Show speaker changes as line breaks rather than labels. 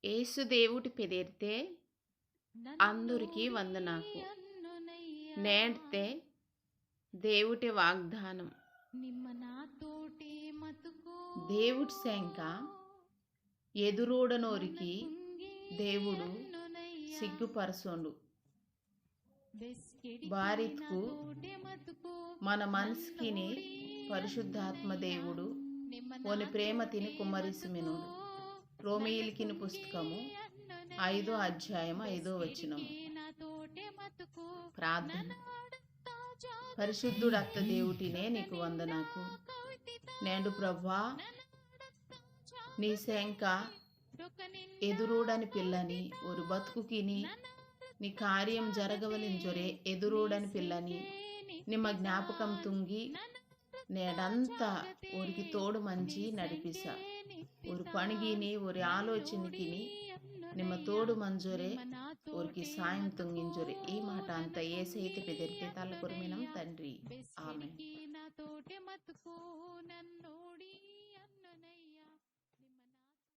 ఏసు దేవుటి పెదేర్తే అందరికి వందనాకు నేడ్తే దేవుటి వాగ్దానం దేవుడి శంక ఎదురూడనోరికి దేవుడు సిగ్గుపరసోండు బారిత్కు మన మనసుకిని పరిశుద్ధాత్మ దేవుడు ఓని ప్రేమ తిని కుమ్మరిసిమినుడు రోమీయులకిని పుస్తకము 5వ అధ్యాయం 5వ వచనము. ప్రార్థన. పరిశుద్ధుడత్త దేవుటినే నీకు వందనాకు. నేడు ప్రభువా నీ శంక ఎదురూడని పిల్లని ఒరు బతుకుకిని నీ కార్యం జరగవలించొరే ఎదురూడని పిల్లని నిమ్మ జ్ఞాపకం తుంగి నేడంతా ఊరికి తోడు మంచి నడిపిసా ஒரு పణిగిని ஒரு ఆలోచనకిని ನಿಮ್ಮ తోడు మంజోరే ఊరికి సాయం తుంగింజోరే ఈ మాట అంతా ఏసైతే పెదిరితే తల కొరిమినం తండ్రి ఆమెన్.